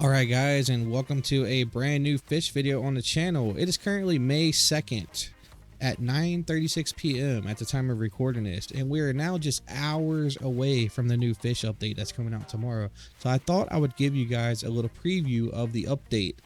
Alright guys, and welcome to a brand new fish video on the channel. It is currently May 2nd at 9:36 p.m. at the time of recording this, and we are now just hours away from the new fish update that's coming out tomorrow. So I thought I would give you guys a little preview of the update.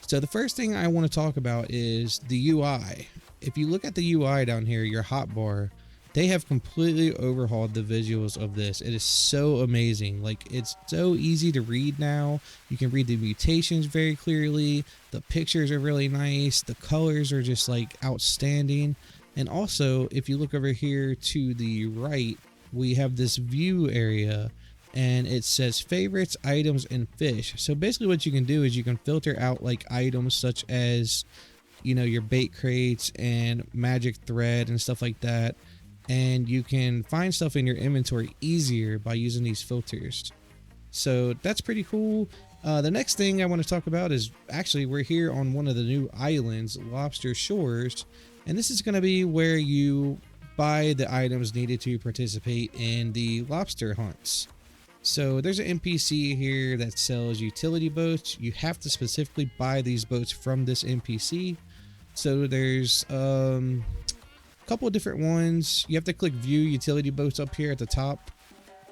So the first thing I want to talk about is the UI. If you look at the UI down here, your hotbar, they have completely overhauled the visuals of this. It is so amazing. Like, it's so easy to read now. You can read the mutations very clearly. The pictures are really nice. The colors are just like outstanding. And also, if you look over here to the right, we have this view area and it says favorites, items, and fish. So basically what you can do is you can filter out like items such as, you know, your bait crates and magic thread and stuff like that. And you can find stuff in your inventory easier by using these filters. So that's pretty cool. The next thing I want to talk about is actually we're here on one of the new islands, Lobster Shores, and this is going to be where you buy the items needed to participate in the lobster hunts. So there's an NPC here that sells utility boats. You have to specifically buy these boats from this NPC. So there's couple of different ones. You have to click view utility boats up here at the top.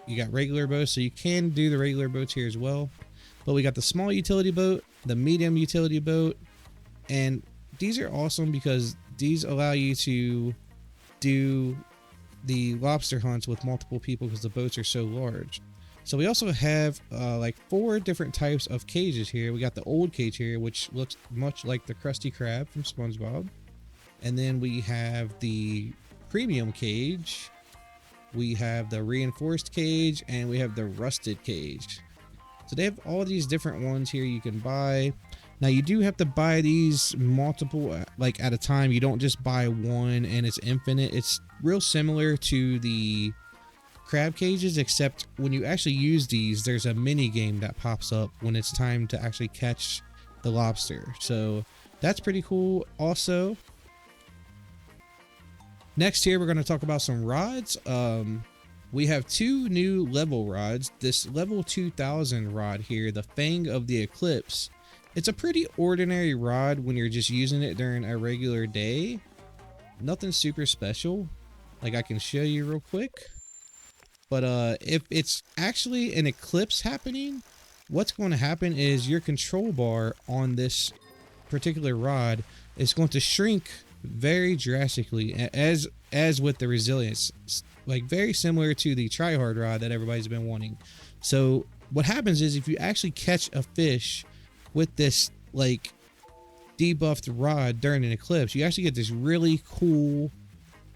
You got regular boats, so you can do the regular boats here as well, but we got the small utility boat, the medium utility boat, and these are awesome because these allow you to do the lobster hunts with multiple people because the boats are so large. So we also have like 4 different types of cages here. We got the old cage here, which looks much like the Krusty Krab from SpongeBob. And then we have the premium cage, we have the reinforced cage, and we have the rusted cage. So they have all these different ones here you can buy. Now you do have to buy these multiple, like at a time. You don't just buy one and it's infinite. It's real similar to the crab cages, except when you actually use these, there's a mini game that pops up when it's time to actually catch the lobster. So that's pretty cool. Also, next here, we're going to talk about some rods. We have 2 new level rods. This level 2000 rod here, the Fang of the Eclipse. It's a pretty ordinary rod when you're just using it during a regular day. Nothing super special. Like, I can show you real quick. But if it's actually an eclipse happening, what's going to happen is your control bar on this particular rod is going to shrink very drastically, as with the resilience, like very similar to the tryhard rod that everybody's been wanting. So what happens is if you actually catch a fish with this like debuffed rod during an eclipse, you actually get this really cool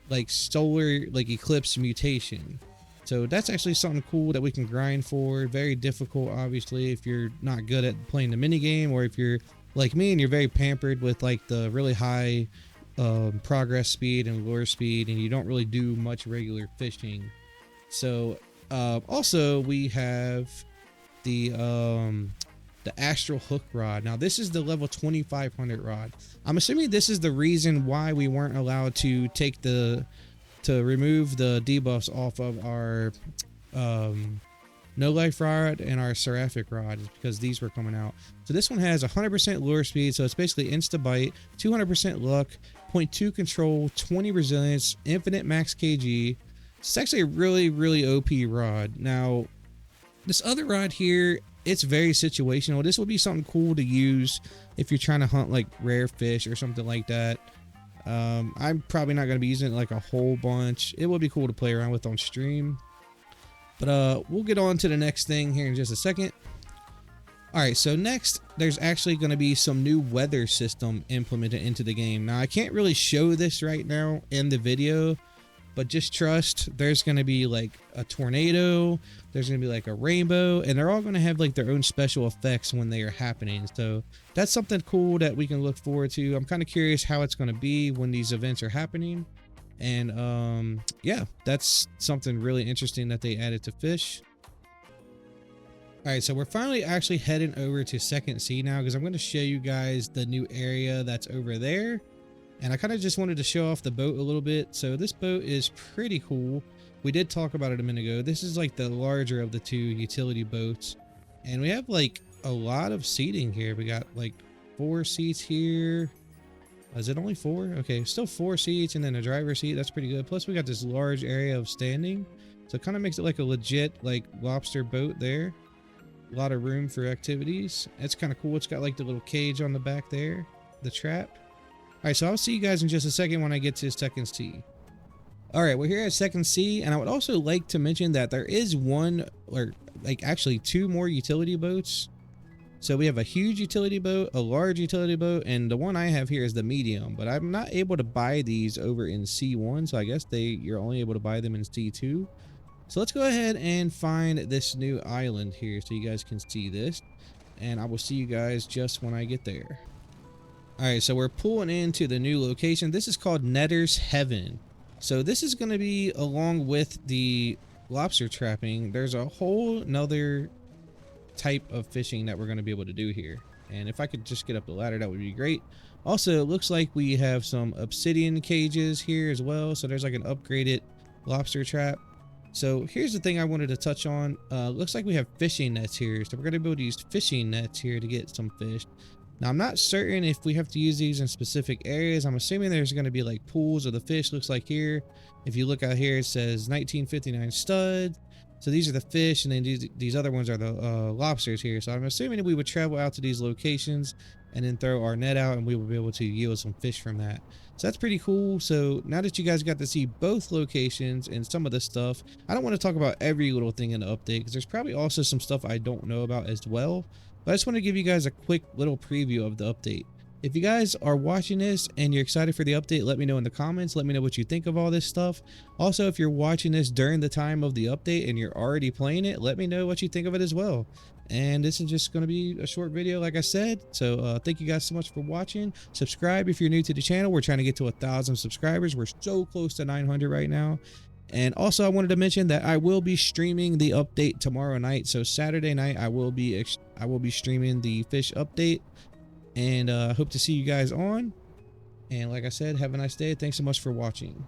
like solar like eclipse mutation. So that's actually something cool that we can grind for. Very difficult, obviously, if you're not good at playing the mini game, or if you're like me and you're very pampered with like the really high progress speed and lure speed, and you don't really do much regular fishing. So also we have the astral hook rod. Now this is the level 2500 rod. I'm assuming this is the reason why we weren't allowed to take to remove the debuffs off of our no life rod and our seraphic rod, because these were coming out. So this one has 100% lure speed, so it's basically insta bite, 200% luck, 0.2 control, 20 resilience, infinite max kg. It's actually a really OP rod. Now this other rod here, it's very situational. This would be something cool to use if you're trying to hunt like rare fish or something like that. I'm probably not going to be using it like a whole bunch. It would be cool to play around with on stream. But we'll get on to the next thing here in just a second. Alright, so next, there's actually going to be some new weather system implemented into the game. Now, I can't really show this right now in the video, but just trust, there's going to be like a tornado, there's going to be like a rainbow, and they're all going to have like their own special effects when they are happening. So that's something cool that we can look forward to. I'm kind of curious how it's going to be when these events are happening. And yeah, that's something really interesting that they added to Fish. Alright, so we're finally actually heading over to Second Sea now, because I'm going to show you guys the new area that's over there. And I kind of just wanted to show off the boat a little bit. So this boat is pretty cool. We did talk about it a minute ago. This is like the larger of the 2 utility boats. And we have like a lot of seating here. We got like 4 seats here. Is it only 4? Okay, still 4 seats and then a driver's seat. That's pretty good. Plus we got this large area of standing. So it kind of makes it like a legit like lobster boat there. A lot of room for activities. It's kind of cool. It's got like the little cage on the back there. The trap. Alright, so I'll see you guys in just a second when I get to Second Sea. Alright, we're here at Second Sea, and I would also like to mention that there is one, or like actually 2 more utility boats. So we have a huge utility boat, a large utility boat, and the one I have here is the medium, but I'm not able to buy these over in C1, so I guess you're only able to buy them in C2. So let's go ahead and find this new island here so you guys can see this, and I will see you guys just when I get there. Alright, so we're pulling into the new location. This is called Netter's Heaven. So this is going to be along with the lobster trapping. There's a whole nother type of fishing that we're going to be able to do here. And if I could just get up the ladder, that would be great. Also, it looks like we have some obsidian cages here as well. So there's like an upgraded lobster trap. So here's the thing I wanted to touch on. Looks like we have fishing nets here. So we're going to be able to use fishing nets here to get some fish. Now, I'm not certain if we have to use these in specific areas. I'm assuming there's going to be like pools of the fish. Looks like here, if you look out here, it says 1959 stud. So these are the fish, and then these other ones are the lobsters here. So I'm assuming we would travel out to these locations and then throw our net out, and we will be able to yield some fish from that. So that's pretty cool. So now that you guys got to see both locations and some of the stuff, I don't want to talk about every little thing in the update because there's probably also some stuff I don't know about as well. But I just want to give you guys a quick little preview of the update. If you guys are watching this and you're excited for the update, let me know in the comments. Let me know what you think of all this stuff. Also, if you're watching this during the time of the update and you're already playing it, let me know what you think of it as well. And this is just going to be a short video, like I said. So thank you guys so much for watching. Subscribe if you're new to the channel. We're trying to get to 1,000 subscribers. We're so close to 900 right now. And also, I wanted to mention that I will be streaming the update tomorrow night. So Saturday night, I will be streaming the fish update. And hope to see you guys on. And like I said, have a nice day. Thanks so much for watching.